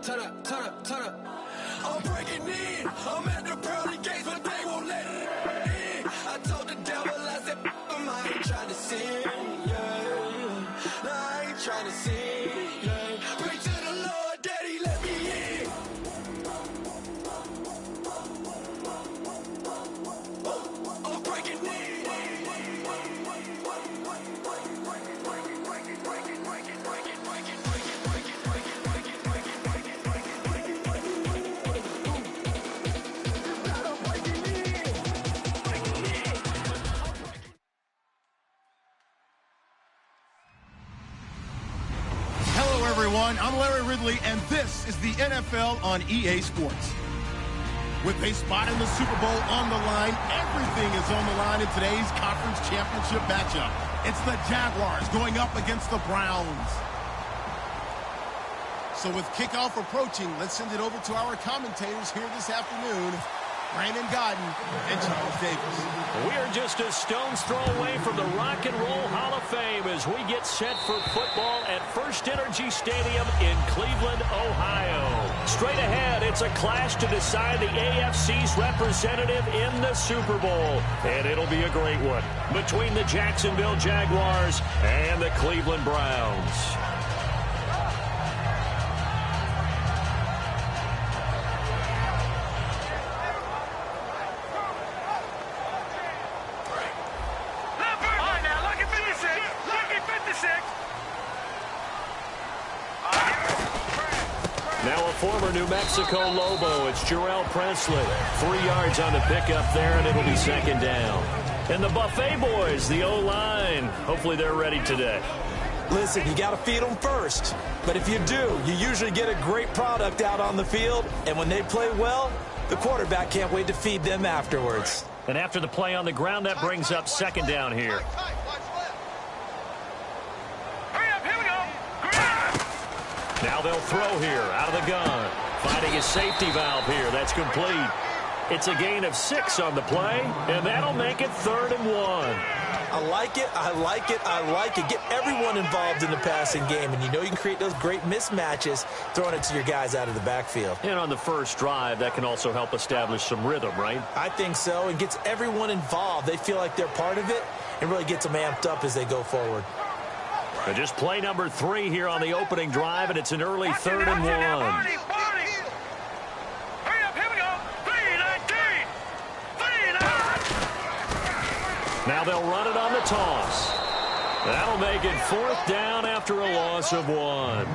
turn up, turn up, turn up. I'm breaking in. I'm at the pearly gates, but they won't let it in. I told the devil, I said, I ain't trying to sin, yeah. No, I ain't trying to sin, yeah. Pray to the Lord, Daddy, let me in. I'm breaking in. I'm Larry Ridley, and this is the NFL on EA Sports. With a spot in the Super Bowl on the line, everything is on the line in today's conference championship matchup. It's the Jaguars going up against the Browns. So with kickoff approaching, let's send it over to our commentators here this afternoon, Brandon Godden and Charles Davis. We are just a stone's throw away from the Rock and Roll Hall of Fame as we get set for football at First Energy Stadium in Cleveland, Ohio. Straight ahead, it's a clash to decide the AFC's representative in the Super Bowl. And it'll be a great one between the Jacksonville Jaguars and the Cleveland Browns. Now a former New Mexico Lobo, it's Jarrell Presley. 3 yards on the pickup there, and it'll be second down. And the Buffet boys, the O-line, hopefully they're ready today. Listen, you got to feed them first. But if you do, you usually get a great product out on the field. And when they play well, the quarterback can't wait to feed them afterwards. And after the play on the ground, that brings up second down here. Now they'll throw here out of the gun. Finding his safety valve here. That's complete. It's a gain of 6 on the play, and that'll make it 3rd and 1. I like it, I like it, I like it. Get everyone involved in the passing game, and you know you can create those great mismatches throwing it to your guys out of the backfield. And on the first drive, that can also help establish some rhythm, right? I think so. It gets everyone involved. They feel like they're part of it, and really gets them amped up as they go forward. And just play number 3 here on the opening drive, and it's an early 3rd and 1. Hurry up, here we go. 3-19. Now they'll run it on the toss. That'll make it 4th down after a loss of 1.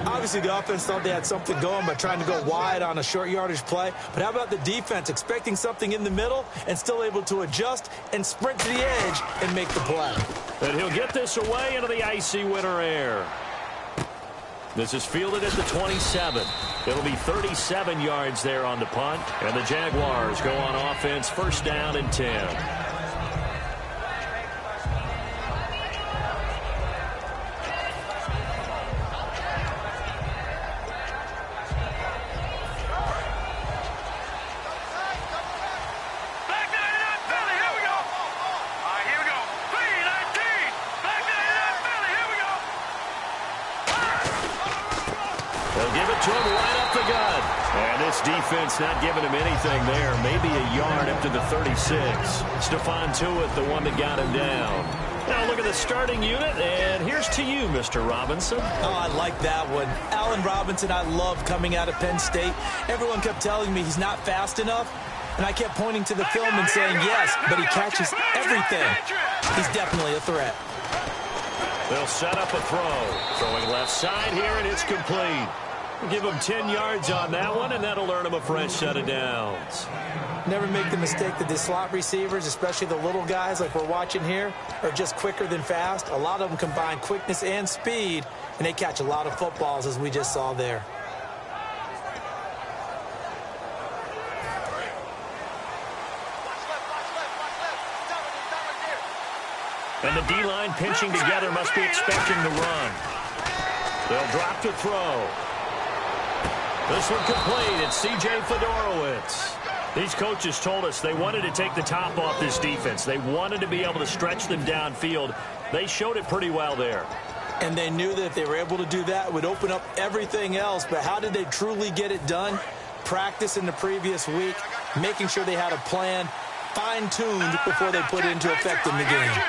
Obviously, the offense thought they had something going by trying to go wide on a short yardage play. But how about the defense expecting something in the middle and still able to adjust and sprint to the edge and make the play? And he'll get this away into the icy winter air. This is fielded at the 27. It'll be 37 yards there on the punt. And the Jaguars go on offense, 1st down and 10. Defense not giving him anything there. Maybe a yard up to the 36. Stephon Tuitt, the one that got him down. Now look at the starting unit, and here's to you, Mr. Robinson. Oh, I like that one. Allen Robinson, I love coming out of Penn State. Everyone kept telling me he's not fast enough, and I kept pointing to the film and saying yes, but he catches everything. He's definitely a threat. They'll set up a throw. Throwing left side here, and it's complete. Give him 10 yards on that one, and that'll earn him a fresh set of downs. Never make the mistake that the slot receivers, especially the little guys like we're watching here, are just quicker than fast. A lot of them combine quickness and speed, and they catch a lot of footballs, as we just saw there. And the D-line pinching together must be expecting the run. They'll drop to throw. This one complete. It's C.J. Fedorowicz. These coaches told us they wanted to take the top off this defense. They wanted to be able to stretch them downfield. They showed it pretty well there. And they knew that if they were able to do that, it would open up everything else. But how did they truly get it done? Practice in the previous week, making sure they had a plan, fine-tuned before they put it into effect in the game.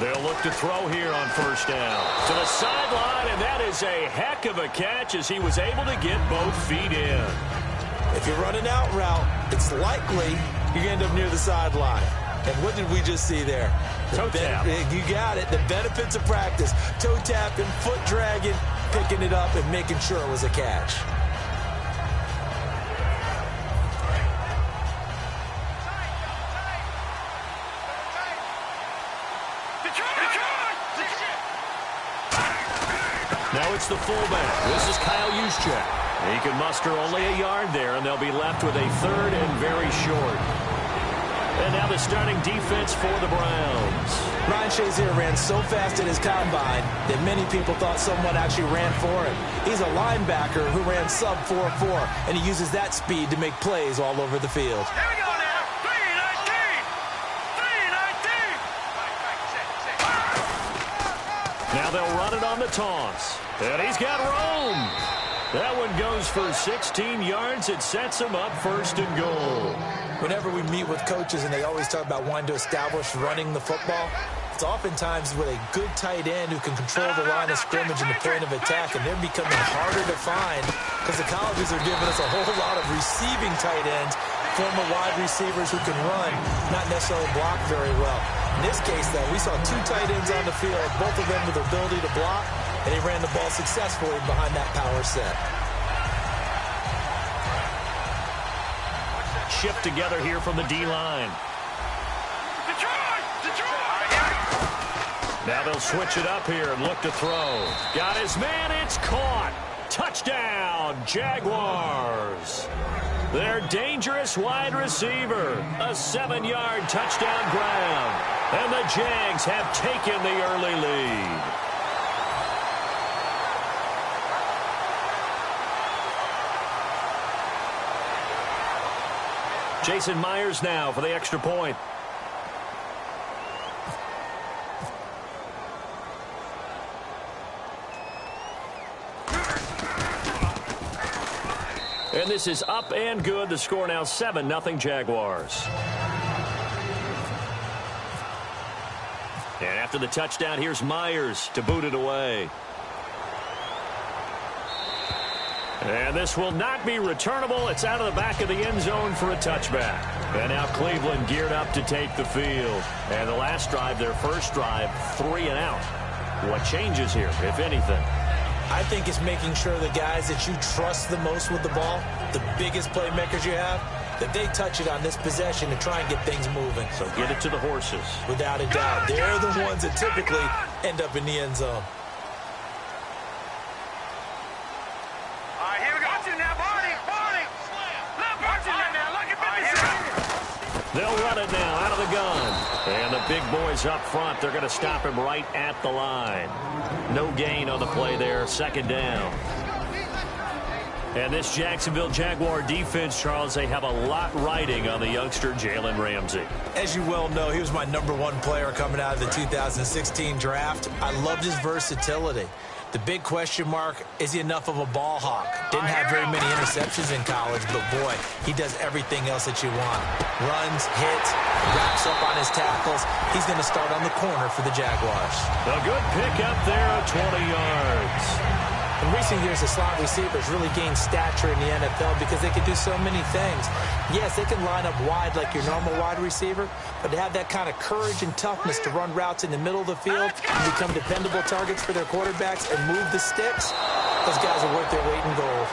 They'll look to throw here on first down. To the sideline, and that is a heck of a catch as he was able to get both feet in. If you're running out route, it's likely you're going to end up near the sideline. And what did we just see there? Toe tap. You got it. The benefits of practice. Toe tapping, foot dragging, picking it up, and making sure it was a catch. Now it's the fullback. This is Kyle Juszczyk. He can muster only a yard there, and they'll be left with a third and very short. And now the starting defense for the Browns. Ryan Shazier ran so fast at his combine that many people thought someone actually ran for him. He's a linebacker who ran sub 4.4, and he uses that speed to make plays all over the field. Here we go now. 3-19. Now they'll run it on the toss. And he's got room. That one goes for 16 yards. It sets him up first and goal. Whenever we meet with coaches and they always talk about wanting to establish running the football, it's oftentimes with a good tight end who can control the line of scrimmage and the point of attack, and they're becoming harder to find because the colleges are giving us a whole lot of receiving tight ends, former wide receivers who can run, not necessarily block very well. In this case, though, we saw two tight ends on the field, both of them with the ability to block, and he ran the ball successfully behind that power set. Shift together here from the D-line. Now they'll switch it up here and look to throw. Got his man, it's caught. Touchdown, Jaguars. Their dangerous wide receiver. A 7-yard touchdown ground. And the Jags have taken the early lead. Jason Myers now for the extra point. And this is up and good. The score now 7-0 Jaguars. And after the touchdown, here's Myers to boot it away. And this will not be returnable. It's out of the back of the end zone for a touchback. And now Cleveland geared up to take the field. And the last drive, their first drive, 3 and out. What changes here, if anything? I think it's making sure the guys that you trust the most with the ball, the biggest playmakers you have, that they touch it on this possession to try and get things moving. So get it to the horses. Without a doubt. They're the ones that typically end up in the end zone. They'll run it now out of the gun. And the big boys up front, they're going to stop him right at the line. No gain on the play there, second down. And this Jacksonville Jaguar defense, Charles, they have a lot riding on the youngster Jalen Ramsey. As you well know, he was my #1 player coming out of the 2016 draft. I loved his versatility. The big question mark, is he enough of a ball hawk? Didn't have very many interceptions in college, but boy, he does everything else that you want. Runs, hits, wraps up on his tackles. He's going to start on the corner for the Jaguars. A good pick up there at 20 yards. In recent years, the slot receivers really gained stature in the NFL because they can do so many things. Yes, they can line up wide like your normal wide receiver, but to have that kind of courage and toughness to run routes in the middle of the field and become dependable targets for their quarterbacks and move the sticks, those guys are worth their weight in gold.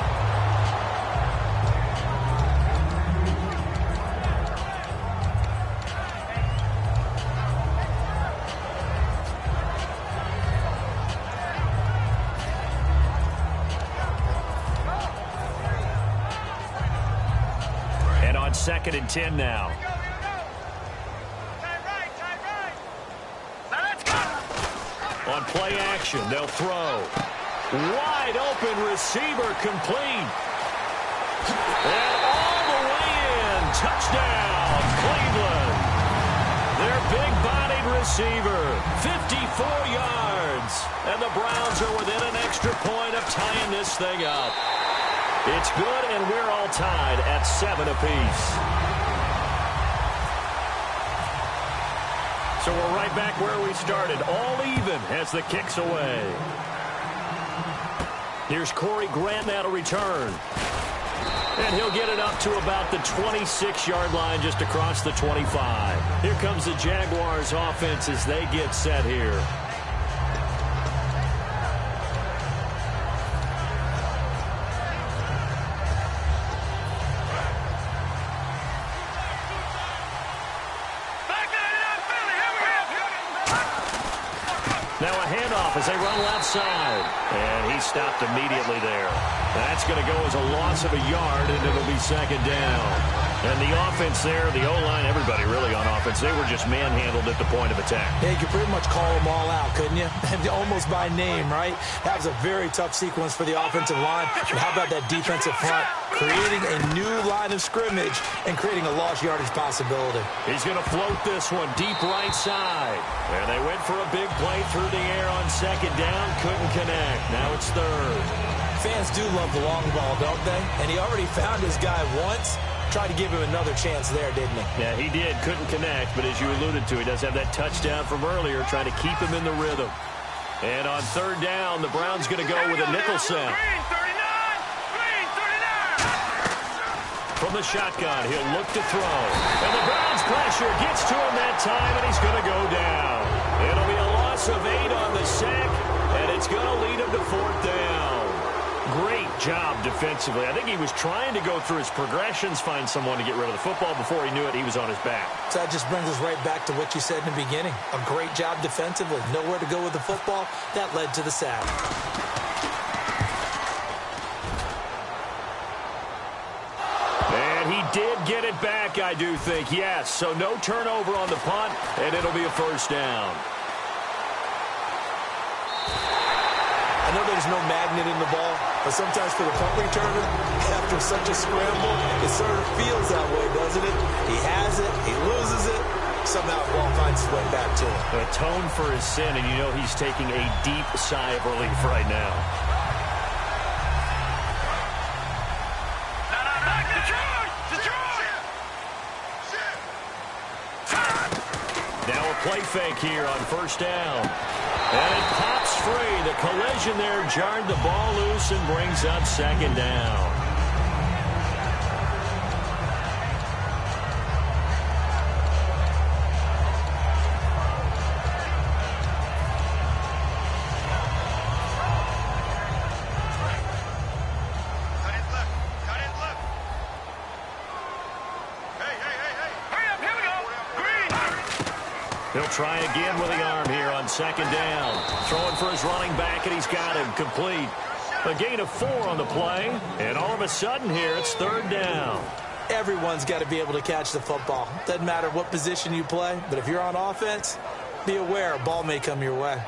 Second and 10 now. On play action, they'll throw. Wide open receiver complete. And all the way in. touchdown, Cleveland. Their big-bodied receiver, 54 yards. And the Browns are within an extra point of tying this thing up. It's good, and we're all tied at 7 apiece. So we're right back where we started, all even as the kick's away. Here's Corey Grant now to return. And he'll get it up to about the 26-yard line, just across the 25. Here comes the Jaguars offense as they get set here. Now a handoff as they run left side. And he stopped immediately there. That's going to go as a loss of a yard, and it'll be second down. And the offense there, the O-line, everybody really on offense, they were just manhandled at the point of attack. Yeah, you could pretty much call them all out, couldn't you? Almost by name, right? That was a very tough sequence for the offensive line. And how about that defensive front? Creating a new line of scrimmage and creating a lost yardage possibility. He's going to float this one deep right side. And they went for a big play through the air on second down. Couldn't connect. Now it's third. Fans do love the long ball, don't they? And he already found his guy once. Tried to give him another chance there, didn't he? Yeah, he did. Couldn't connect. But as you alluded to, he does have that touchdown from earlier, trying to keep him in the rhythm. And on third down, the Browns going to go with a nickel set. From the shotgun, he'll look to throw. And the Browns pressure gets to him that time, and he's going to go down. It'll be a loss of 8 on the sack, and it's going to lead him to fourth down. Great job defensively. I think he was trying to go through his progressions, find someone to get rid of the football. Before he knew it, he was on his back. So that just brings us right back to what you said in the beginning. A great job defensively. Nowhere to go with the football. That led to the sack. And he did get it back, I do think. Yes, so no turnover on the punt, and it'll be a first down. I know there's no magnet in the ball, but sometimes for the punt returner, after such a scramble, it sort of feels that way, doesn't it? He has it, he loses it, somehow the ball finds its way back to him. Atone for his sin, and you know he's taking a deep sigh of relief right now. Now a play fake here on first down. And it pops free. The collision there jarred the ball loose and brings up second down. He'll try again with the arm here on second down. Throwing for his running back, and he's got him complete. A gain of 4 on the play, and all of a sudden here, it's third down. Everyone's got to be able to catch the football. Doesn't matter what position you play, but if you're on offense, be aware a ball may come your way.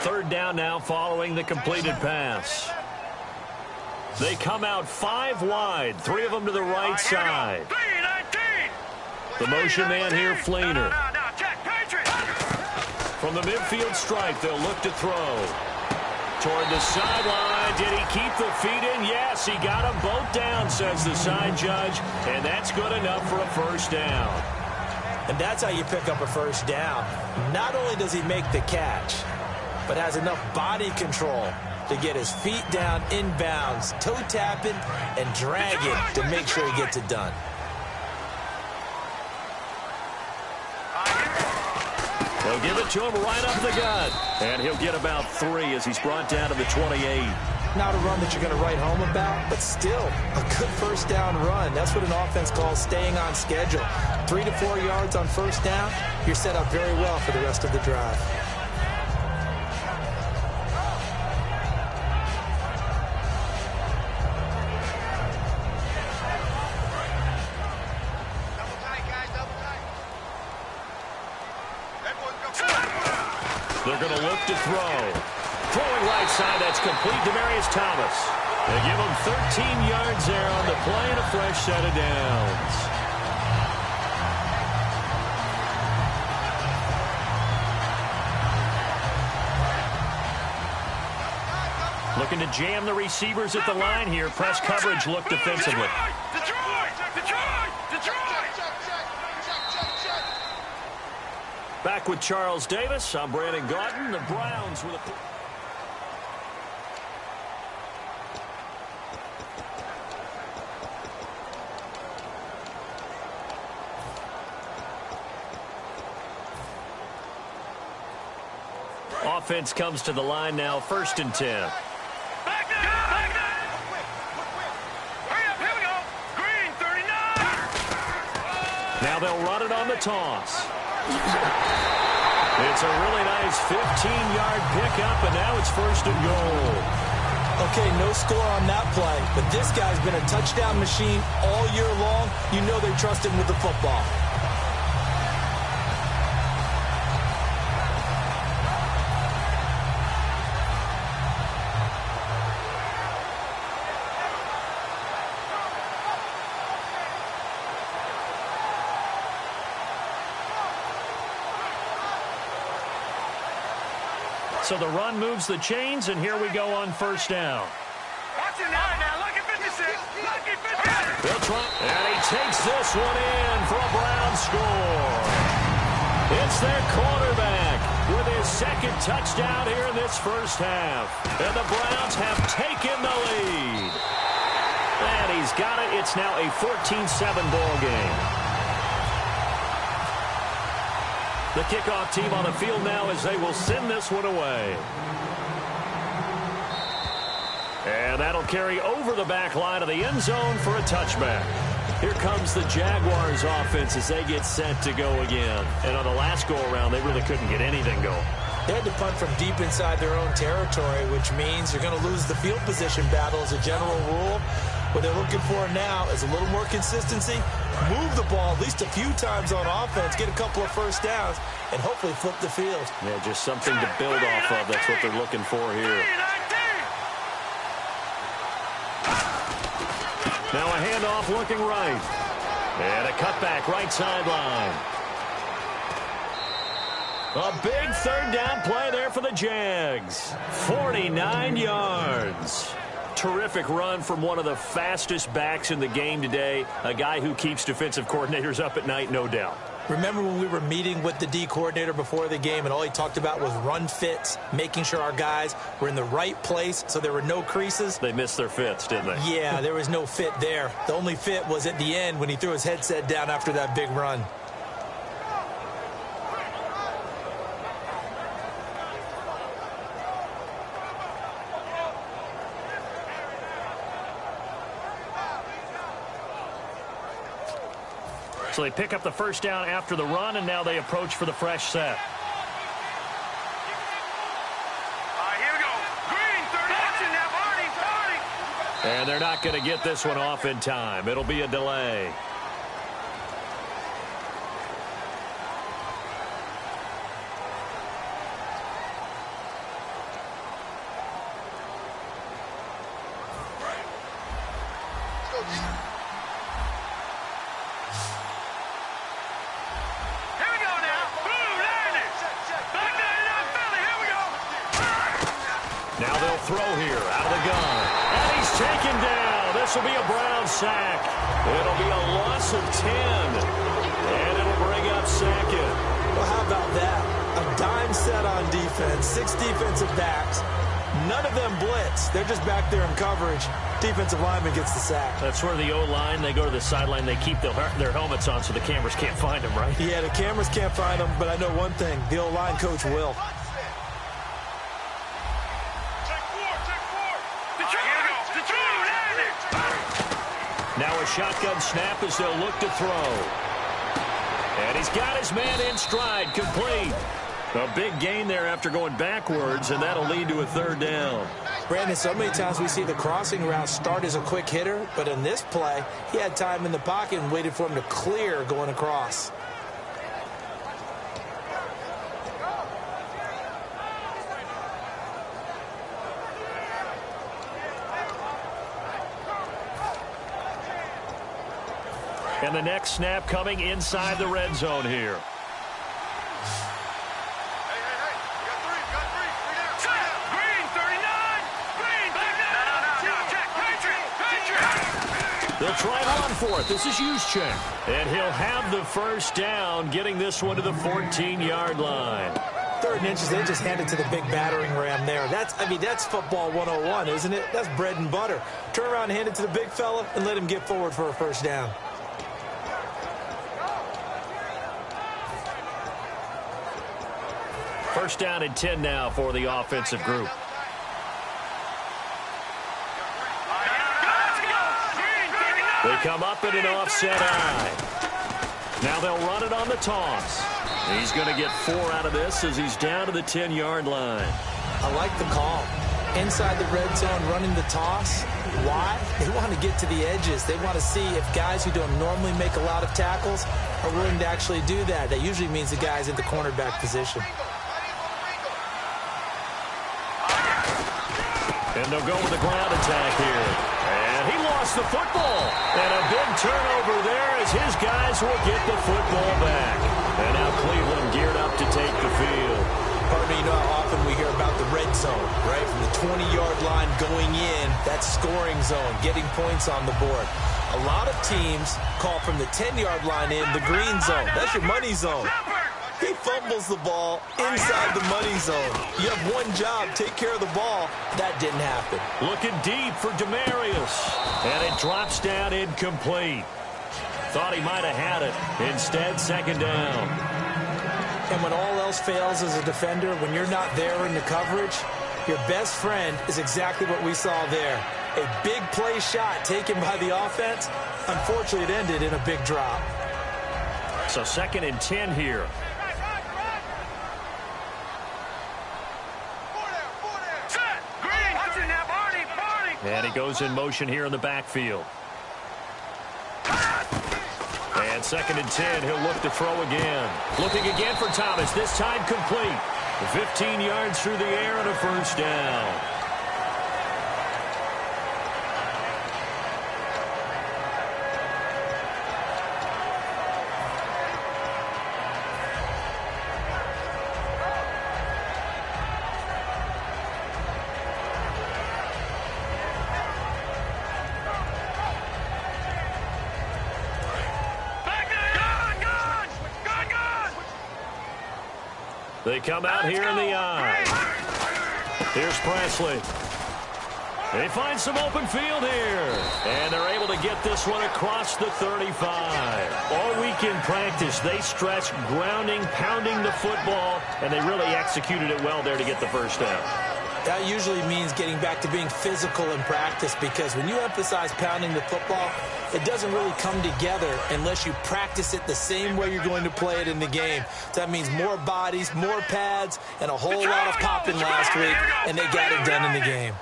Third down now following the completed pass. They come out 5 wide, 3 of them to the right side. The motion man here, Fleener. From the midfield stripe, they'll look to throw. Toward the sideline, did he keep the feet in? Yes, he got them both down, says the side judge, and that's good enough for a first down. And that's how you pick up a first down. Not only does he make the catch, but has enough body control to get his feet down inbounds, toe tapping, and dragging to make sure he gets it done. They'll give it to him right up the gut. And he'll get about 3 as he's brought down to the 28. Not a run that you're going to write home about, but still a good first down run. That's what an offense calls staying on schedule. 3 to 4 yards on first down, you're set up very well for the rest of the drive. They're going to look to throw. Throwing right side, that's complete. Demaryius Thomas. They give him 13 yards there on the play and a fresh set of downs. Looking to jam the receivers at the line here. Press coverage look defensively. Back with Charles Davis. I'm Brandon Gaudin. The Browns with a... Offense comes to the line now, 1st and 10. Now they'll run it on the toss. It's a really nice 15-yard pickup, and now it's 1st and goal. Okay, no score on that play, but this guy's been a touchdown machine all year long. You know they trust him with the football. So the run moves the chains, and here we go on 1st down. Watch it now, lucky 56, lucky 56. They'll try, and he takes this one in for a Brown score. It's their quarterback with his 2nd touchdown here in this 1st half. And the Browns have taken the lead. And he's got it. It's now a 14-7 ball game. The kickoff team on the field now as they will send this one away. And that'll carry over the back line of the end zone for a touchback. Here comes the Jaguars offense as they get set to go again. And on the last go-around, they really couldn't get anything going. They had to punt from deep inside their own territory, which means you're going to lose the field position battle as a general rule. What they're looking for now is a little more consistency, move the ball at least a few times on offense, get a couple of 1st downs, and hopefully flip the field. Yeah, just something to build off of. That's what they're looking for here. Now a handoff looking right. And a cutback right sideline. A big 3rd down play there for the Jags. 49 yards. Terrific run from one of the fastest backs in the game today. A guy who keeps defensive coordinators up at night, no doubt. Remember when we were meeting with the D coordinator before the game and all he talked about was run fits, making sure our guys were in the right place so there were no creases? They missed their fits, didn't they? Yeah, there was no fit there. The only fit was at the end when he threw his headset down after that big run. So they pick up the 1st down after the run, and now they approach for the fresh set. Here we go. Green, 30. Watching now, Barney. And they're not going to get this one off in time. It'll be a delay. Throw here out of the gun. And he's taken down. This will be a Brown sack. It'll be a loss of 10. And it'll bring up 2nd. Well, how about that? A dime set on defense. 6 defensive backs. None of them blitz. They're just back there in coverage. Defensive lineman gets the sack. That's where the O-line, they go to the sideline, they keep their helmets on so the cameras can't find them, right? Yeah, the cameras can't find them, but I know one thing. The O-line coach will. Now a shotgun snap as they'll look to throw. And he's got his man in stride, complete. A big gain there after going backwards, and that'll lead to a 3rd down. Brandon, so many times we see the crossing route start as a quick hitter, but in this play, he had time in the pocket and waited for him to clear going across. And the next snap coming inside the red zone here. They'll try and run for it. This is Juszczyk. And he'll have the first down, getting this one to the 14-yard line. 3rd and inches, they just hand it to the big battering ram there. That's football 101, isn't it? That's bread and butter. Turn around and hand it to the big fella and let him get forward for a first down. First down and 10 now for the offensive group. They come up in an offset eye. Now they'll run it on the toss. He's going to get 4 out of this as he's down to the 10-yard line. I like the call. Inside the red zone, running the toss. Why? They want to get to the edges. They want to see if guys who don't normally make a lot of tackles are willing to actually do that. That usually means the guy's in the cornerback position. And they'll go with the ground attack here. And he lost the football. And a big turnover there as his guys will get the football back. And now Cleveland geared up to take the field. Pardon me, you know how often we hear about the red zone, right? From the 20-yard line going in, that scoring zone, getting points on the board. A lot of teams call from the 10-yard line in the green zone. That's your money zone. He fumbles the ball inside the money zone. You have one job, take care of the ball. That didn't happen. Looking deep for Demarius. And it drops down incomplete. Thought he might have had it. Instead, second down. And when all else fails as a defender, when you're not there in the coverage, your best friend is exactly what we saw there. A big play shot taken by the offense. Unfortunately, it ended in a big drop. So 2nd and 10 here. And he goes in motion here in the backfield. And 2nd and 10, he'll look to throw again. Looking again for Thomas, this time complete. 15 yards through the air and a first down. They come out here in the eye. Here's Presley. They find some open field here. And they're able to get this one across the 35. All week in practice, they stretched, grounding, pounding the football, and they really executed it well there to get the first down. That usually means getting back to being physical in practice, because when you emphasize pounding the football, it doesn't really come together unless you practice it the same way you're going to play it in the game. So that means more bodies, more pads, and a whole lot of popping last week, and they got it done in the game.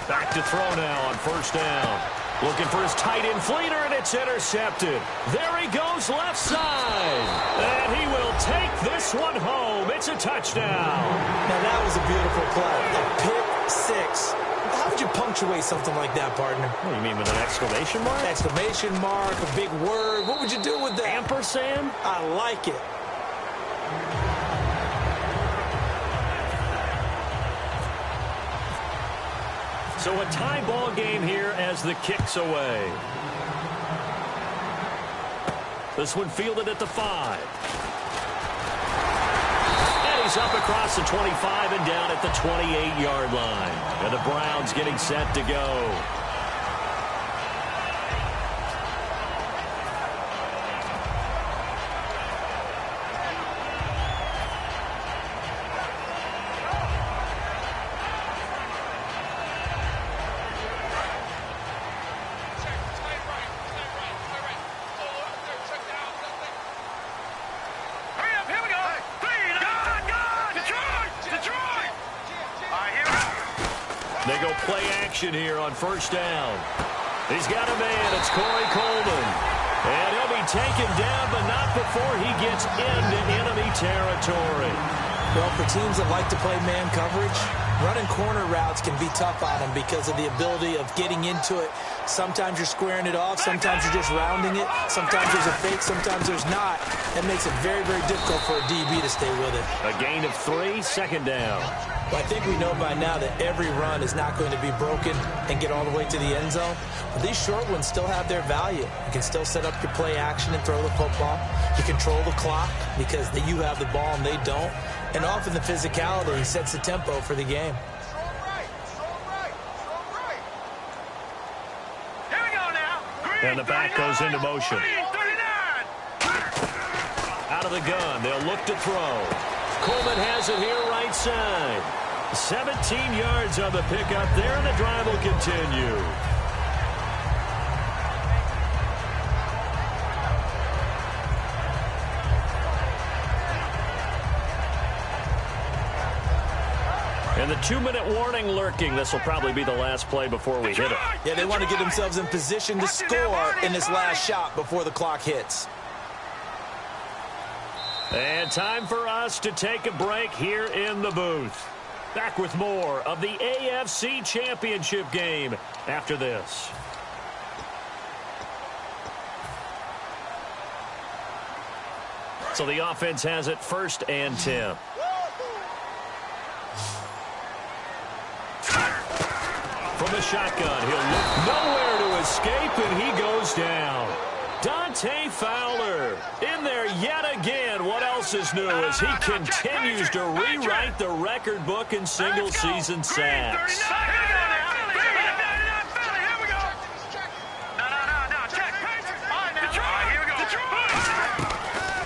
Back to throw now on first down. Looking for his tight end Fleeter, and it's intercepted. There he goes left side. And he will take this one home. It's a touchdown. Now that was a beautiful play. A pick six. How would you punctuate something like that, partner? What do you mean, with an exclamation mark? Exclamation mark, a big word. What would you do with that? Ampersand? I like it. So a tie ball game here as the kick's away. This one fielded at the 5. And he's up across the 25 and down at the 28-yard line. And the Browns getting set to go. They go play action here on first down. He's got a man. It's Corey Coleman. And he'll be taken down, but not before he gets into enemy territory. Well, for teams that like to play man coverage, running corner routes can be tough on them because of the ability of getting into it. Sometimes you're squaring it off. Sometimes you're just rounding it. Sometimes there's a fake. Sometimes there's not. That makes it very, very difficult for a DB to stay with it. A gain of 3, second down. Well, I think we know by now that every run is not going to be broken and get all the way to the end zone. But these short ones still have their value. You can still set up your play action and throw the football. You control the clock because you have the ball and they don't. And often the physicality sets the tempo for the game. And the back goes into motion. Out of the gun, they'll look to throw. Coleman has it here right side. 17 yards on the pickup there, and the drive will continue. And the 2-minute warning lurking. This will probably be the last play before we hit it. Yeah, they want to get themselves in position to score in this last shot before the clock hits. And time for us to take a break here in the booth. Back with more of the AFC Championship game after this. So the offense has it 1st and 10. From the shotgun, he'll look nowhere to escape, and he goes down. Dante Fowler in there yet again. What else is new as he continues to rewrite the record book in single-season sacks.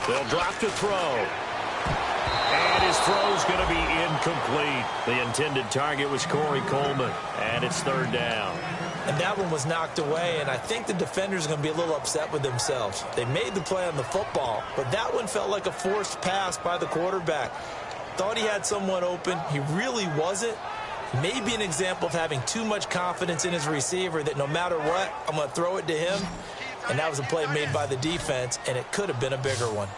They'll drop to throw. And his throw's going to be incomplete. The intended target was Corey Coleman, and it's 3rd down. And that one was knocked away, and I think the defender's going to be a little upset with themselves. They made the play on the football, but that one felt like a forced pass by the quarterback. Thought he had someone open. He really wasn't. Maybe an example of having too much confidence in his receiver that no matter what, I'm going to throw it to him. And that was a play made by the defense, and it could have been a bigger one.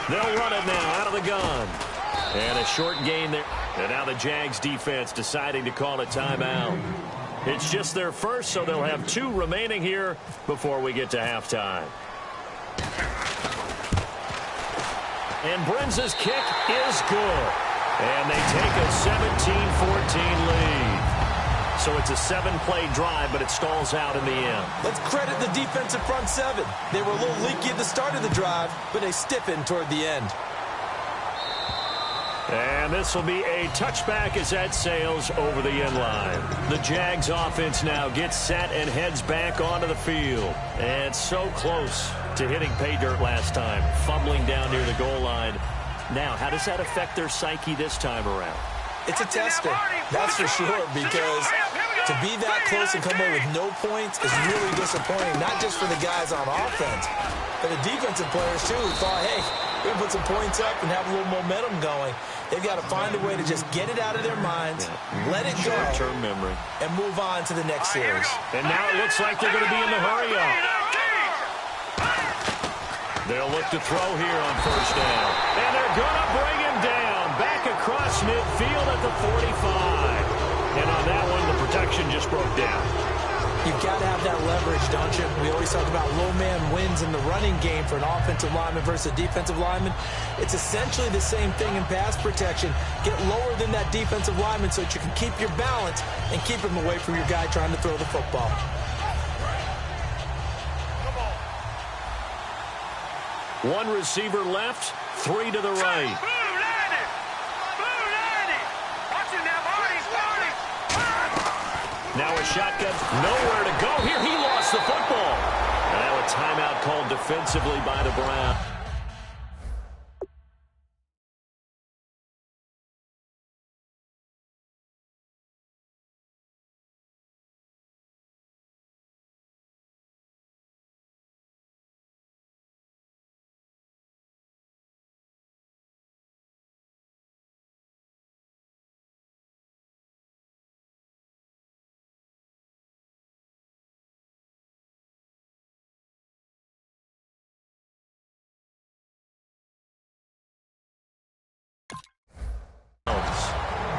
They'll run it now out of the gun. And a short gain there. And now the Jags defense deciding to call a timeout. It's just their first, so they'll have 2 remaining here before we get to halftime. And Brenz's kick is good. And they take a 17-14 lead. So it's a 7-play drive, but it stalls out in the end. Let's credit the defensive front 7. They were a little leaky at the start of the drive, but they stiffened toward the end. And this will be a touchback as that sails over the end line. The Jags offense now gets set and heads back onto the field. And so close to hitting pay dirt last time, fumbling down near the goal line. Now, how does that affect their psyche this time around? It's a tester, that's for sure, because to be that close and come away with no points is really disappointing, not just for the guys on offense, but the defensive players, too, who thought, hey, we're going to put some points up and have a little momentum going. They've got to find a way to just get it out of their minds, let it go, short-term memory, and move on to the next series. And now it looks like they're going to be in the hurry-up. They'll look to throw here on 1st down. And they're going to bring him down. Back across midfield at the 45. And on that one, the protection just broke down. You've got to have that leverage, don't you? We always talk about low man wins in the running game for an offensive lineman versus a defensive lineman. It's essentially the same thing in pass protection. Get lower than that defensive lineman so that you can keep your balance and keep him away from your guy trying to throw the football. One receiver left, 3 to the right. Now a shotgun, nowhere to go here. He lost the football. And now a timeout called defensively by the Browns.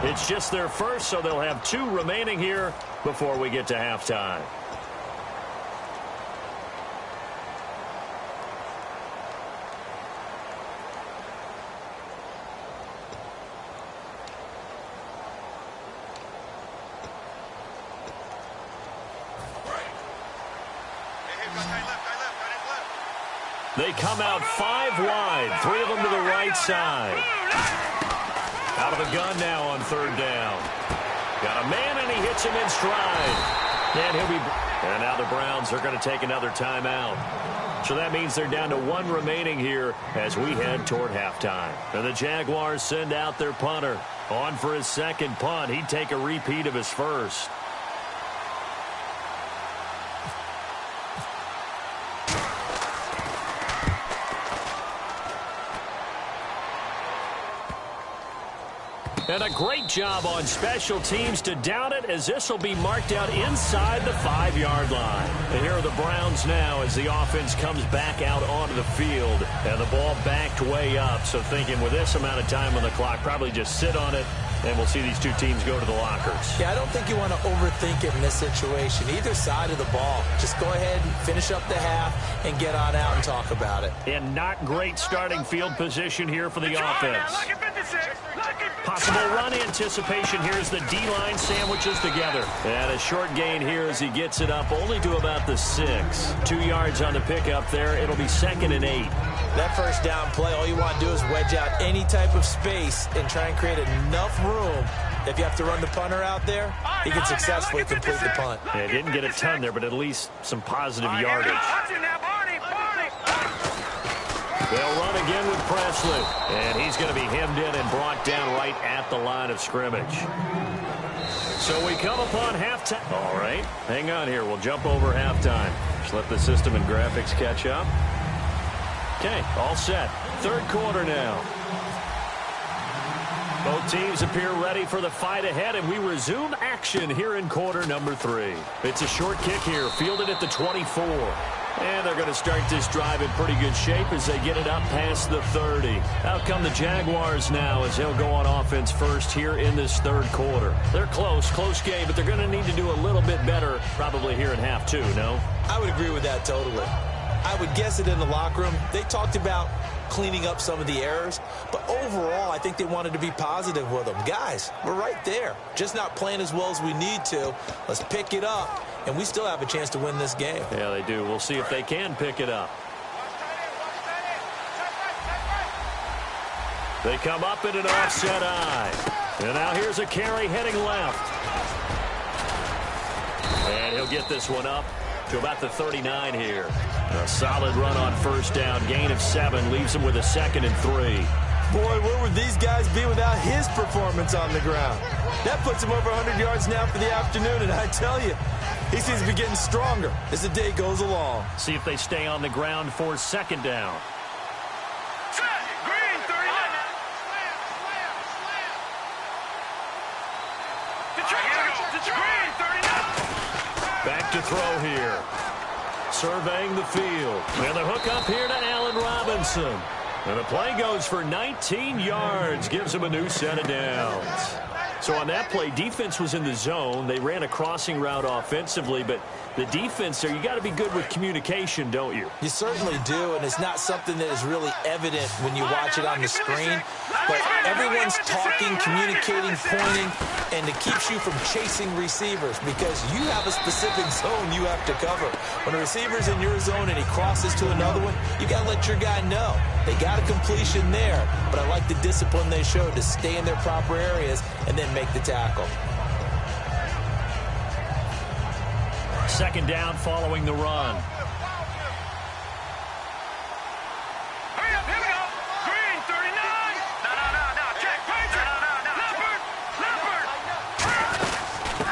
It's just their first, so they'll have 2 remaining here before we get to halftime. They come out 5 wide, 3 of them to the right side. Out of the gun now on 3rd down. Got a man, and he hits him in stride. And now the Browns are going to take another timeout. So that means they're down to 1 remaining here as we head toward halftime. And the Jaguars send out their punter. On for his 2nd punt. He'd take a repeat of his first. And a great job on special teams to down it, as this will be marked out inside the 5-yard line. And here are the Browns now as the offense comes back out onto the field. And the ball backed way up. So thinking with this amount of time on the clock, probably just sit on it, and we'll see these 2 teams go to the lockers. Yeah, I don't think you want to overthink it in this situation. Either side of the ball. Just go ahead and finish up the half and get on out and talk about it. And not great starting field position here for the offense. Possible run anticipation here as the D-line sandwiches together. And a short gain here as he gets it up only to about the 6. 2 yards on the pickup there. It'll be 2nd and 8. That first down play, all you want to do is wedge out any type of space and try and create enough room. If you have to run the punter out there, he can successfully complete the punt. Yeah, didn't get a ton there, but at least some positive yardage. They'll run again with Presley. And he's going to be hemmed in and brought down right at the line of scrimmage. So we come upon halftime. All right, hang on here. We'll jump over halftime. Just let the system and graphics catch up. Okay, all set. 3rd quarter now. Both teams appear ready for the fight ahead, and we resume action here in quarter number 3. It's a short kick here, fielded at the 24. And they're going to start this drive in pretty good shape as they get it up past the 30. Out come the Jaguars now as they'll go on offense first here in this 3rd quarter. They're close game, but they're going to need to do a little bit better probably here in half 2, no? I would agree with that totally. I would guess it in the locker room. They talked about cleaning up some of the errors, but overall, I think they wanted to be positive with them. Guys, we're right there. Just not playing as well as we need to. Let's pick it up, and we still have a chance to win this game. Yeah, they do. We'll see if they can pick it up. They come up in an offset eye. And now here's a carry heading left. And he'll get this one up to about the 39 here. A solid run on 1st down. Gain of 7 leaves him with a 2nd and 3. Boy, where would these guys be without his performance on the ground? That puts him over 100 yards now for the afternoon, and I tell you, he seems to be getting stronger as the day goes along. See if they stay on the ground for 2nd down. Green, 39. Green, 39. Back to throw here. Surveying the field. And the hook up here to Allen Robinson. And the play goes for 19 yards. Gives him a new set of downs. So on that play, defense was in the zone. They ran a crossing route offensively, but the defense there, you got to be good with communication, don't you? You certainly do, and it's not something that is really evident when you watch it on the screen. But everyone's talking, communicating, pointing, and it keeps you from chasing receivers because you have a specific zone you have to cover. When a receiver's in your zone and he crosses to another one, you got to let your guy know. They got a completion there, but I like the discipline they showed to stay in their proper areas and then make the tackle. 2nd down following the run. Hurry up, here we go. Green, 39. No. Check. Leopard.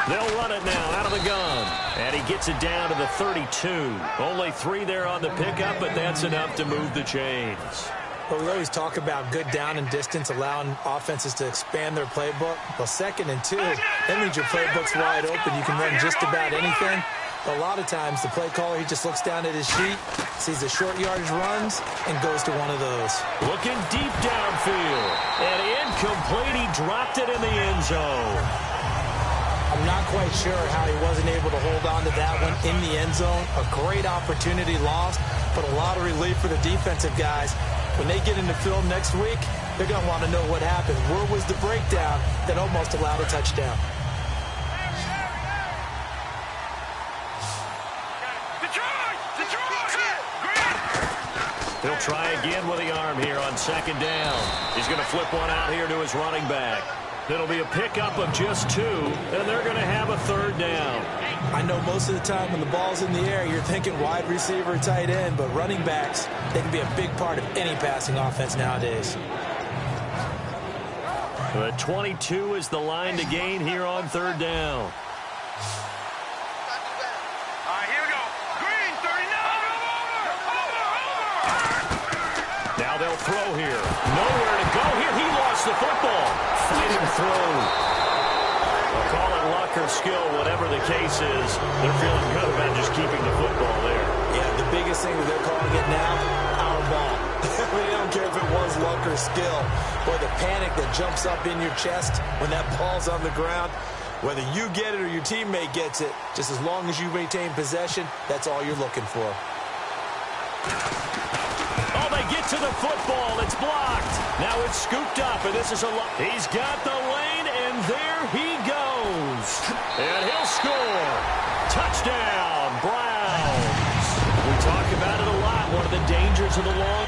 They'll run it now out of the gun. And he gets it down to the 32. Only 3 there on the pickup, but that's enough to move the chains. Well, we always talk about good down and distance, allowing offenses to expand their playbook. Well, 2nd and 2, that means your playbook's wide open. You can run just about anything. A lot of times, the play caller, he just looks down at his sheet, sees the short yardage runs, and goes to one of those. Looking deep downfield. And incomplete. He dropped it in the end zone. I'm not quite sure how he wasn't able to hold on to that one in the end zone. A great opportunity lost, but a lot of relief for the defensive guys. When they get into film next week, they're going to want to know what happened. Where was the breakdown that almost allowed a touchdown? He'll try again with the arm here on second down. He's going to flip one out here to his running back. It'll be a pickup of just 2, and they're going to have a third down. I know most of the time when the ball's in the air, you're thinking wide receiver, tight end, but running backs, they can be a big part of any passing offense nowadays. But 22 is the line to gain here on third down. Here we go. Green, 39. Now they'll throw here. Nowhere to go here. He lost the football. Fighting through. They'll call it luck or skill, whatever the case is. They're feeling good about just keeping the football there. Yeah, the biggest thing that they're calling it now, our ball. I mean, I don't care if it was luck or skill. Or the panic that jumps up in your chest when that ball's on the ground. Whether you get it or your teammate gets it, just as long as you maintain possession, that's all you're looking for. Oh, they get to the football. It's blocked. Now it's scooped up, and this is a lot. He's got the lane, and there he goes. And he'll score. Touchdown, Browns. We talk about it a lot. One of the dangers of the long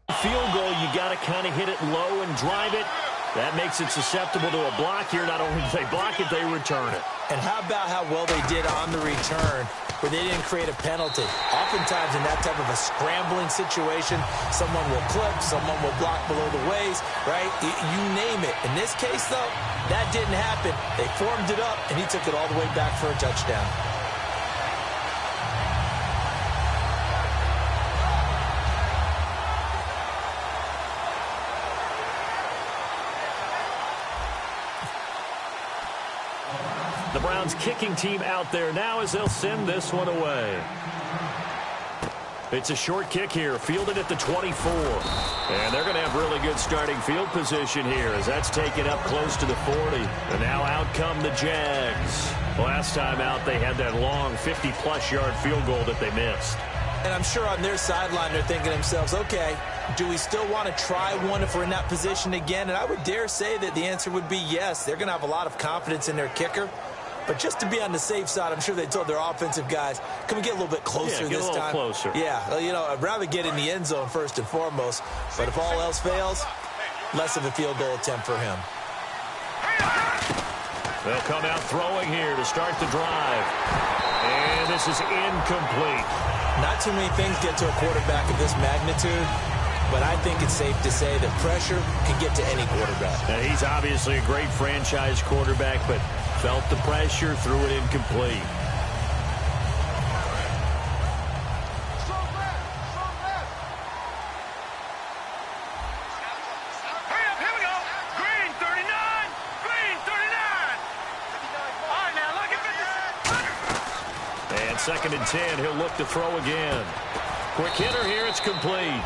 Field goal, you got to kind of hit it low and drive it. That makes it susceptible to a block here. Not only do they block it, they return it. And how about how well they did on the return, where they didn't create a penalty? Oftentimes in that type of a scrambling situation, someone will clip, someone will block below the waist, right? You name it. In this case, though, that didn't happen. They formed it up, and he took it all the way back for a touchdown. The Browns kicking team out there now as they'll send this one away. It's a short kick here, fielded at the 24. And they're going to have really good starting field position here as that's taken up close to the 40. And now out come the Jags. Last time out, they had that long 50-plus yard field goal that they missed. And I'm sure on their sideline they're thinking to themselves, okay, do we still want to try one if we're in that position again? And I would dare say that the answer would be yes. They're going to have a lot of confidence in their kicker. But just to be on the safe side, I'm sure they told their offensive guys, can we get a little bit closer this time? Closer. Yeah, you know, I'd rather get in the end zone first and foremost. But if all else fails, less of a field goal attempt for him. They'll come out throwing here to start the drive. And this is incomplete. Not too many things get to a quarterback of this magnitude, but I think it's safe to say that pressure can get to any quarterback. Now, he's obviously a great franchise quarterback, but felt the pressure, threw it incomplete. Here we go. Green 39. Green 39. All right, now look at this. And 2nd and 10, he'll look to throw again. Quick hitter here, it's complete.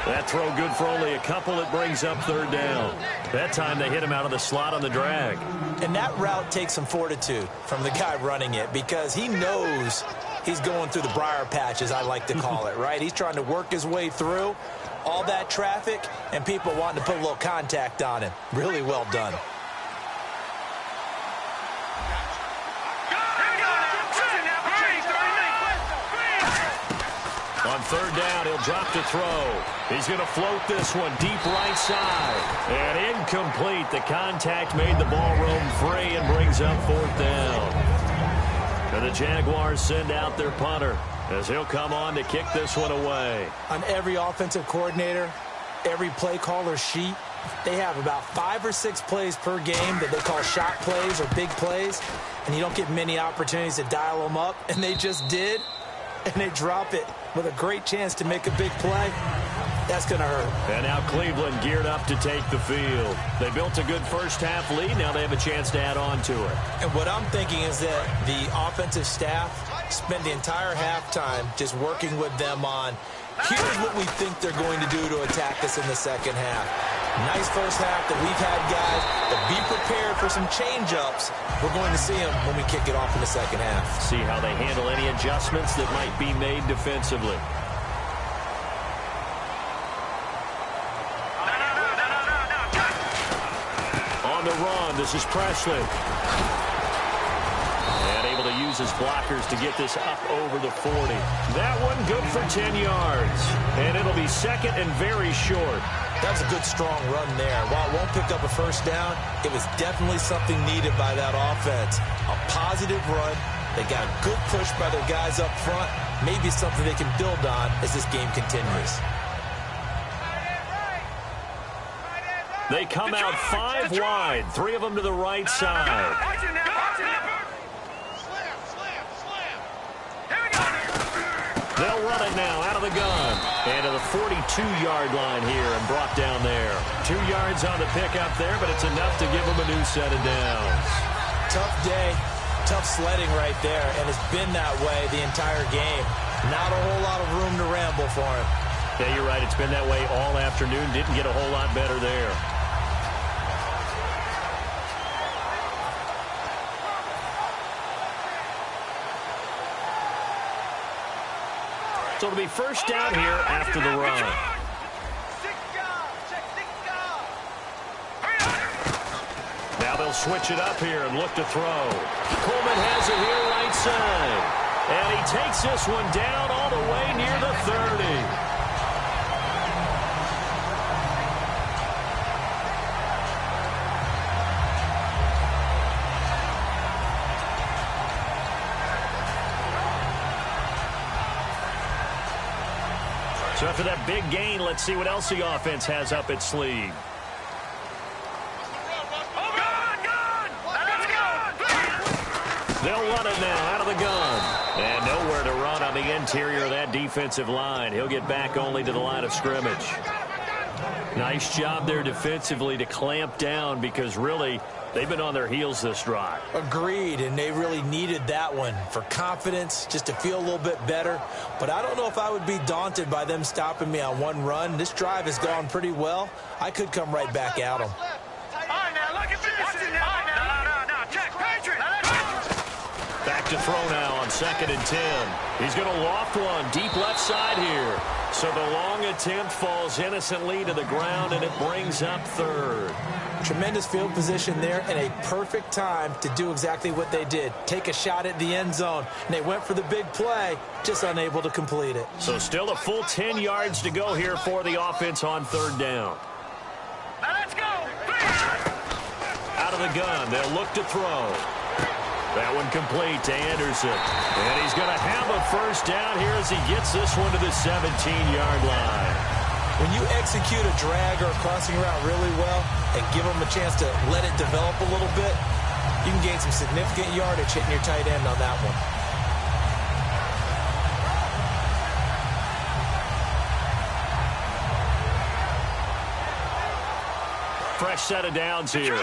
That throw good for only a couple. It brings up 3rd down. That time they hit him out of the slot on the drag. And that route takes some fortitude from the guy running it because he knows he's going through the briar patch, as I like to call it, right? He's trying to work his way through all that traffic and people wanting to put a little contact on him. Really well done. On 3rd down, he'll drop to throw. He's going to float this one deep right side. And incomplete. The contact made the ball roam free and brings up 4th down. And the Jaguars send out their punter as he'll come on to kick this one away. On every offensive coordinator, every play caller sheet, they have about 5 or 6 plays per game that they call shot plays or big plays. And you don't get many opportunities to dial them up. And they just did. And they drop it with a great chance to make a big play. That's going to hurt. And now Cleveland geared up to take the field. They built a good first half lead. Now they have a chance to add on to it. And what I'm thinking is that the offensive staff spent the entire halftime just working with them on, here's what we think they're going to do to attack us in the second half. Nice first half that we've had, guys, but be prepared for some change-ups. We're going to see them when we kick it off in the second half. See how they handle any adjustments that might be made defensively. On the run, this is Presley. And able to use his blockers to get this up over the 40. That one good for 10 yards. And it'll be 2nd and very short. That was a good, strong run there. While it won't pick up a first down, it was definitely something needed by that offense. A positive run. They got a good push by their guys up front. Maybe something they can build on as this game continues. They come out 5 wide. 3 of them to the right side. They'll run it now out of the gun. And to the 42-yard line here and brought down there. 2 yards on the pickup there, but it's enough to give them a new set of downs. Tough day, tough sledding right there, and it's been that way the entire game. Not a whole lot of room to ramble for him. Yeah, you're right. It's been that way all afternoon. Didn't get a whole lot better there. So it'll be first down here after the run. Now they'll switch it up here and look to throw. Coleman has it here right side. And he takes this one down all the way near the 30. So after that big gain, let's see what else the offense has up its sleeve. They'll run it now out of the gun. And nowhere to run on the interior of that defensive line. He'll get back only to the line of scrimmage. Nice job there defensively to clamp down because really they've been on their heels this drive. Agreed, and they really needed that one for confidence, just to feel a little bit better. But I don't know if I would be daunted by them stopping me on one run. This drive has gone pretty well. I could come right back at them. Back to throw now on 2nd and 10. He's going to loft one deep left side here. So the long attempt falls innocently to the ground, and it brings up 3rd. Tremendous field position there and a perfect time to do exactly what they did. Take a shot at the end zone. And they went for the big play, just unable to complete it. So still a full 10 yards to go here for the offense on 3rd down. Now let's go. Out of the gun, they'll look to throw. That one complete to Anderson. And he's going to have a first down here as he gets this one to the 17-yard line. When you execute a drag or a crossing route really well and give them a chance to let it develop a little bit, you can gain some significant yardage hitting your tight end on that one. Fresh set of downs here.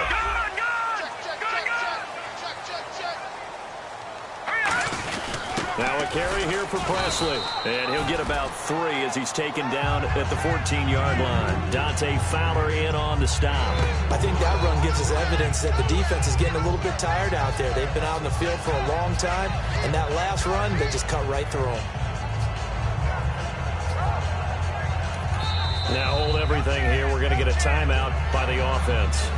Now a carry here for Presley. And he'll get about 3 as he's taken down at the 14-yard line. Dante Fowler in on the stop. I think that run gives us evidence that the defense is getting a little bit tired out there. They've been out in the field for a long time. And that last run, they just cut right through them. Now hold everything here. We're going to get a timeout by the offense.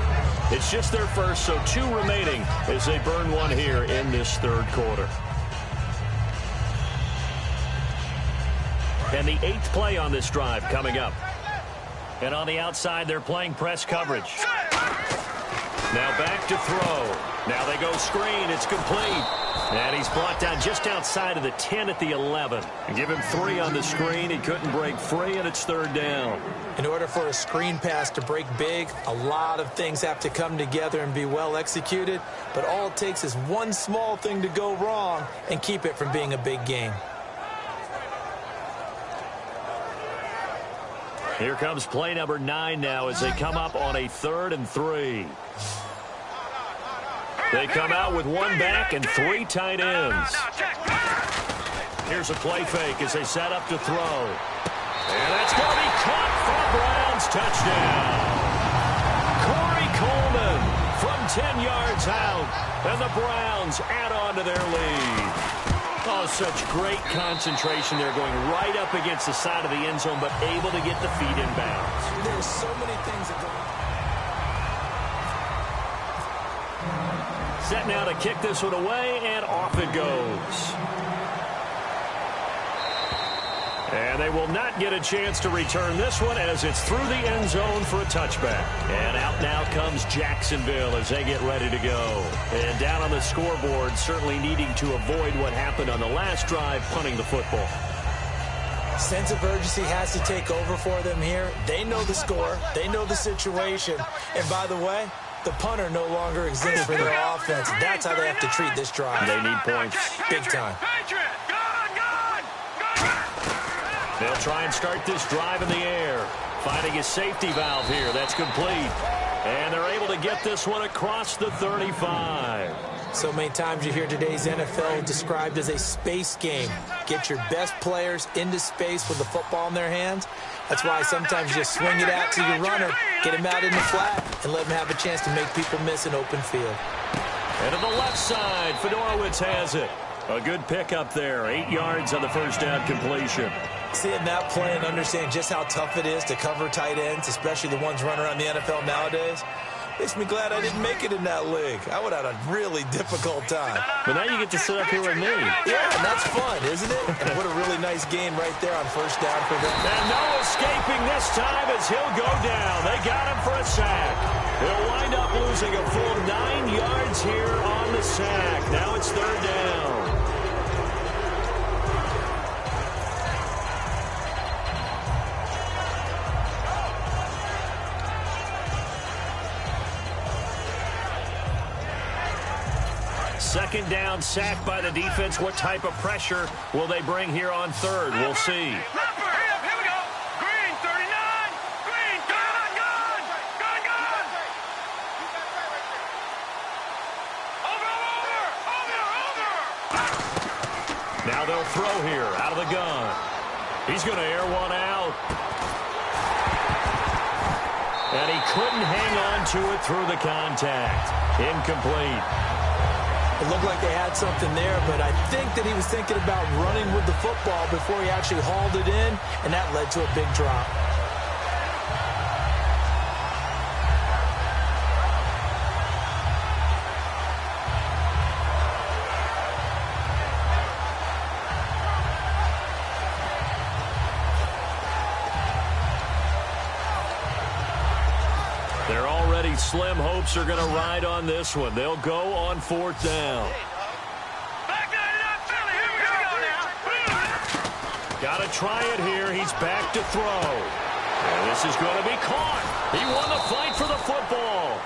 It's just their first, so 2 remaining as they burn one here in this 3rd quarter. And the 8th play on this drive coming up. And on the outside, they're playing press coverage. Now back to throw. Now they go screen. It's complete. And he's brought down just outside of the 10 at the 11. Give him 3 on the screen. He couldn't break free, and it's 3rd down. In order for a screen pass to break big, a lot of things have to come together and be well executed. But all it takes is one small thing to go wrong and keep it from being a big game. Here comes play number 9 now as they come up on a 3rd and 3. They come out with 1 back and 3 tight ends. Here's a play fake as they set up to throw. And that's going to be caught for a Browns touchdown. Corey Coleman from 10 yards out. And the Browns add on to their lead. Oh, such great concentration there, going right up against the side of the end zone, but able to get the feet inbounds. There's so many things that go. Set now to kick this one away, and off it goes. And they will not get a chance to return this one as it's through the end zone for a touchback. And out now comes Jacksonville as they get ready to go. And down on the scoreboard, certainly needing to avoid what happened on the last drive, punting the football. Sense of urgency has to take over for them here. They know the score. They know the situation. And by the way, the punter no longer exists for their offense. That's how they have to treat this drive. They need points. Big time. They'll try and start this drive in the air. Finding a safety valve here. That's complete. And they're able to get this one across the 35. So many times you hear today's NFL described as a space game. Get your best players into space with the football in their hands. That's why sometimes you just swing it out to your runner, get him out in the flat, and let him have a chance to make people miss an open field. And to the left side, Fedorowicz has it. A good pickup there. 8 yards on the first down completion. Seeing that play and understanding just how tough it is to cover tight ends, especially the ones running around the NFL nowadays, makes me glad I didn't make it in that league. I would have had a really difficult time. But now you get to sit up here with me. Yeah, and that's fun, isn't it? And what a really nice game right there on first down for them. And no escaping this time as he'll go down. They got him for a sack. He'll wind up losing a full 9 yards here on the sack. Now it's 3rd down. Second down, sack by the defense. What type of pressure will they bring here on third? We'll see. Here we go. Green, 39. Green, gun. Over. Now they'll throw here out of the gun. He's going to air one out. And he couldn't hang on to it through the contact. Incomplete. It looked like they had something there, but I think that he was thinking about running with the football before he actually hauled it in, and that led to a big drop. Slim hopes are going to ride on this one. They'll go on fourth down. Back 99 Philly. Here we go now. Got to try it here. He's back to throw. And this is going to be caught. He won the fight for the football.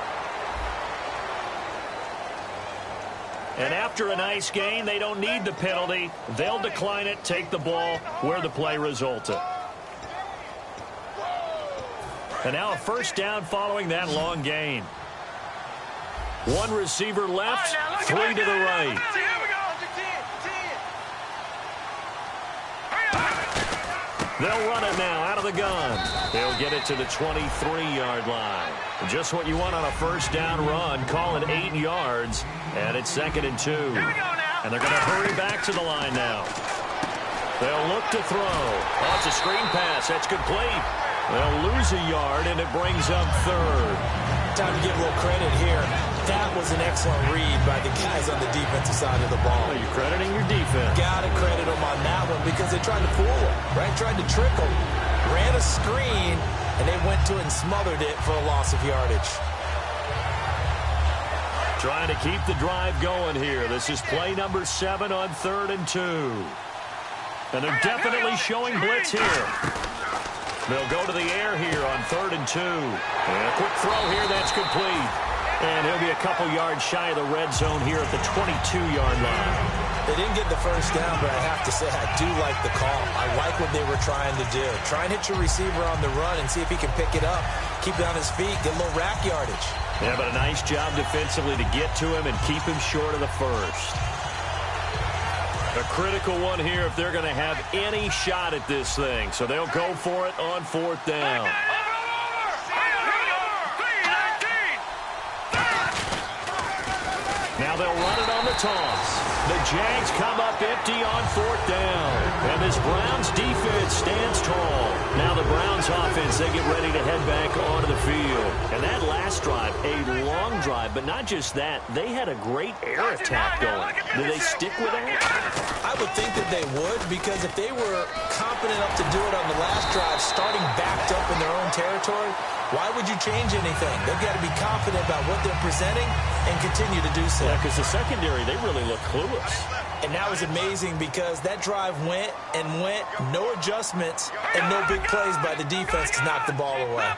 And after a nice gain, they don't need the penalty. They'll decline it, take the ball where the play resulted. And now a first down following that long gain. One receiver left, three to the right. They'll run it now out of the gun. They'll get it to the 23-yard line. Just what you want on a first down run. Call it 8 yards, and it's 2nd and 2. And they're going to hurry back to the line now. They'll look to throw. Oh, it's a screen pass. That's complete. They'll lose a yard, and it brings up third. Time to give a little credit here. That was an excellent read by the guys on the defensive side of the ball. Oh, you're crediting your defense. Got to credit them on that one because they tried to fool them, right? Tried to trick them. Ran a screen, and they went to it and smothered it for a loss of yardage. Trying to keep the drive going here. This is play number 7 on 3rd and 2. And they're definitely showing blitz here. They'll go to the air here on 3rd and 2. And a quick throw here, that's complete. And he'll be a couple yards shy of the red zone here at the 22-yard line. They didn't get the first down, but I have to say I do like the call. I like what they were trying to do. Try and hit your receiver on the run and see if he can pick it up, keep it on his feet, get a little rack yardage. Yeah, but a nice job defensively to get to him and keep him short of the first. A critical one here if they're going to have any shot at this thing. So they'll go for it on 4th down. Now they'll run it on the toss. The Jags come up empty on 4th down. And this Browns defense stands tall. Now the Browns offense, they get ready to head back onto the field. And that last drive, a long drive, but not just that. They had a great air attack going. Did they stick with that? I would think that they would, because if they were confident enough to do it on the last drive, starting backed up in their own territory, why would you change anything? They've got to be confident about what they're presenting and continue to do so. Yeah, because the secondary, they really look clueless. And that was amazing because that drive went and went, no adjustments, and no big plays by the defense to knock the ball away.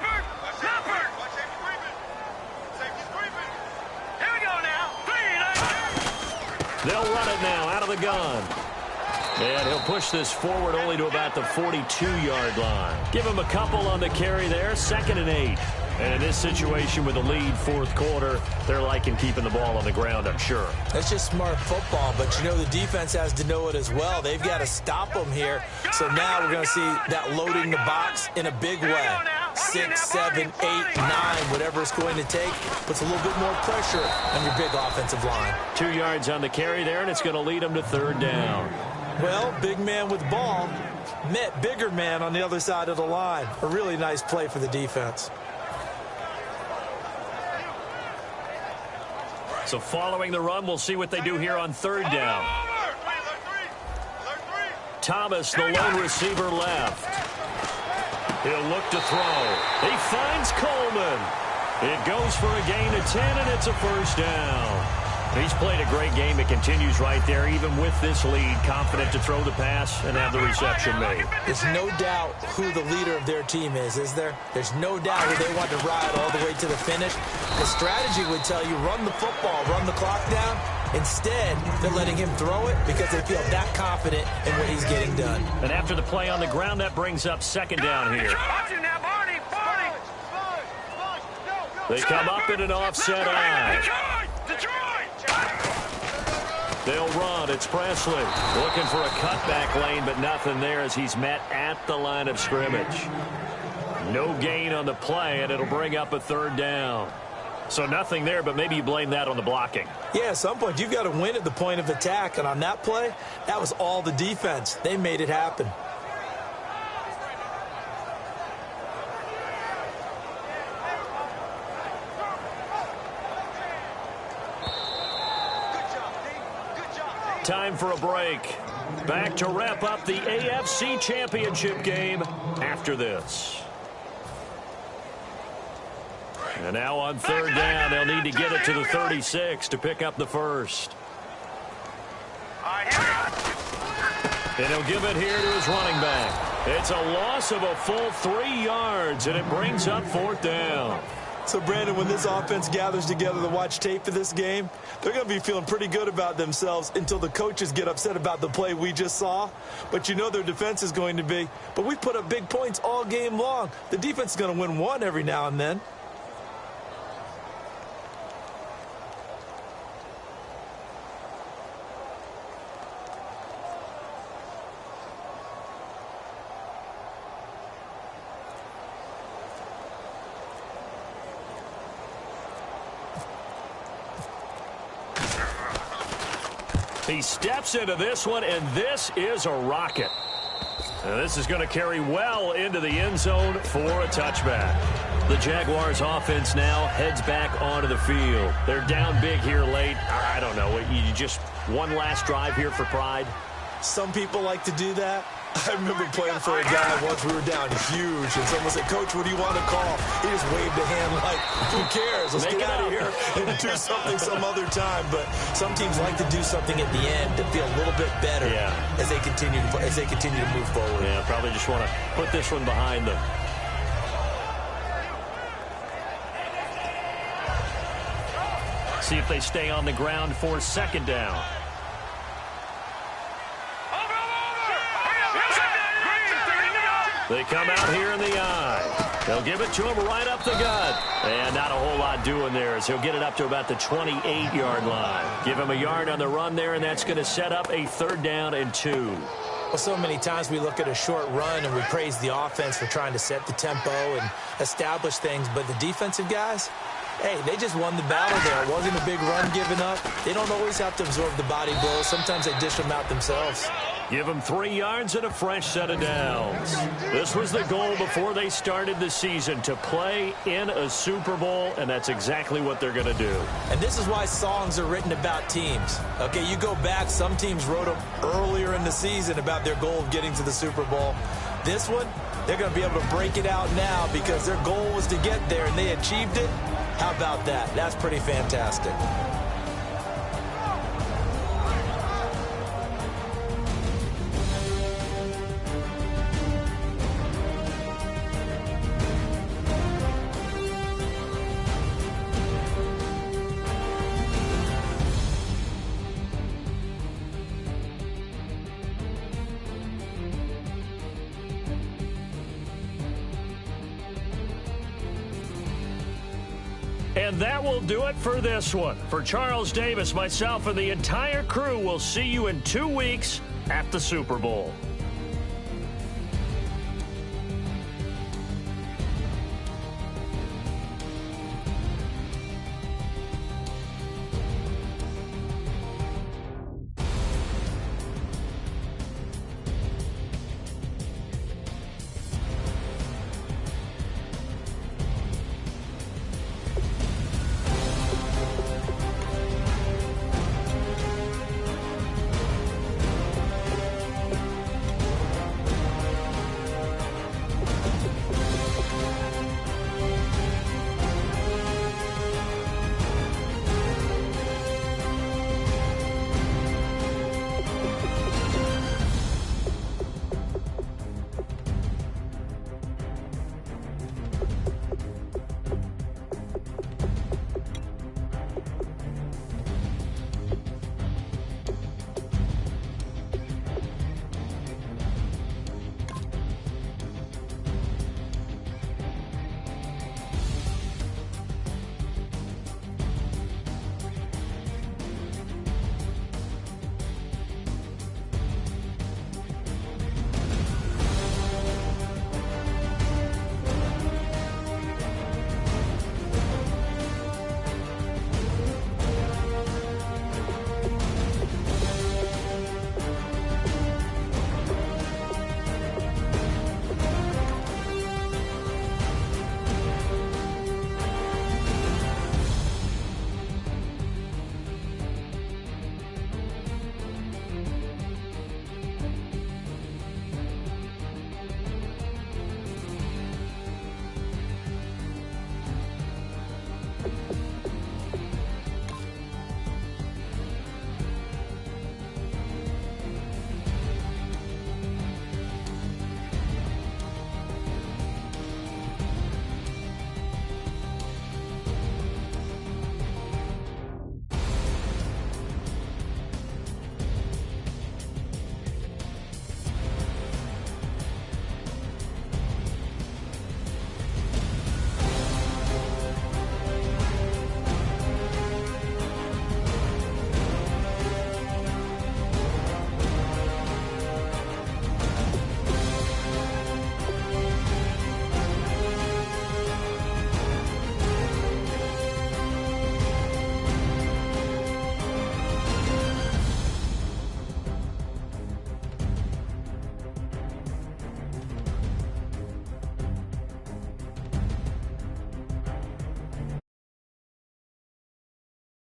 They'll run it now out of the gun. And he'll push this forward only to about the 42-yard line. Give him a couple on the carry there, 2nd and 8. And in this situation with the lead 4th quarter, they're liking keeping the ball on the ground, I'm sure. That's just smart football, but you know the defense has to know it as well. They've got to stop them here. So now we're going to see that loading the box in a big way. 6, 7, 8, 9, whatever it's going to take, puts a little bit more pressure on your big offensive line. 2 yards on the carry there, and it's going to lead them to 3rd down. Well, big man with the ball met bigger man on the other side of the line. A really nice play for the defense. So following the run, we'll see what they do here on 3rd down. Thomas, the lone receiver, left. He'll look to throw. He finds Coleman. It goes for a gain of 10, and it's a first down. He's played a great game. It continues right there, even with this lead, confident to throw the pass and have the reception made. There's no doubt who the leader of their team is there? There's no doubt who they want to ride all the way to the finish. The strategy would tell you, run the football, run the clock down, Instead, they're letting him throw it because they feel that confident in what he's getting done. And after the play on the ground, that brings up second down here. Watch him now, Barney. They come up in an offset eye. They'll run. It's Presley looking for a cutback lane, but nothing there as he's met at the line of scrimmage. No gain on the play, and it'll bring up a third down. So nothing there, but maybe you blame that on the blocking. Yeah, at some point, you've got to win at the point of attack, and on that play, that was all the defense. They made it happen. Time for a break. Back to wrap up the AFC Championship game after this. And now on third down, they'll need to get it to the 36 to pick up the first. And he'll give it here to his running back. It's a loss of a full 3 yards, and it brings up fourth down. So, Brandon, when this offense gathers together to watch tape for this game, they're going to be feeling pretty good about themselves until the coaches get upset about the play we just saw. But you know their defense is going to be. But we put up big points all game long. The defense is going to win one every now and then. He steps into this one, and this is a rocket. And this is going to carry well into the end zone for a touchback. The Jaguars offense now heads back onto the field. They're down big here late. I don't know. You just one last drive here for pride? Some people like to do that. I remember playing for a guy once. We were down huge, and someone said, "Coach, what do you want to call?" He just waved a hand like, "Who cares? Let's get out of here and do something some other time." But some teams like to do something at the end to feel a little bit better as they continue to move forward. Yeah, probably just want to put this one behind them. See if they stay on the ground for second down. They come out here in the eye. They'll give it to him right up the gut. And not a whole lot doing there as he'll get it up to about the 28-yard line. Give him a yard on the run there, and that's going to set up a third down and 2. Well, so many times we look at a short run and we praise the offense for trying to set the tempo and establish things. But the defensive guys, hey, they just won the battle there. It wasn't a big run given up. They don't always have to absorb the body blows. Sometimes they dish them out themselves. Give them 3 yards and a fresh set of downs. This was the goal before they started the season, to play in a Super Bowl, and that's exactly what they're going to do. And this is why songs are written about teams. Okay, you go back, some teams wrote them earlier in the season about their goal of getting to the Super Bowl. This one, they're going to be able to break it out now because their goal was to get there, and they achieved it. How about that? That's pretty fantastic. And that will do it for this one. For Charles Davis, myself, and the entire crew, will see you in 2 weeks at the Super Bowl.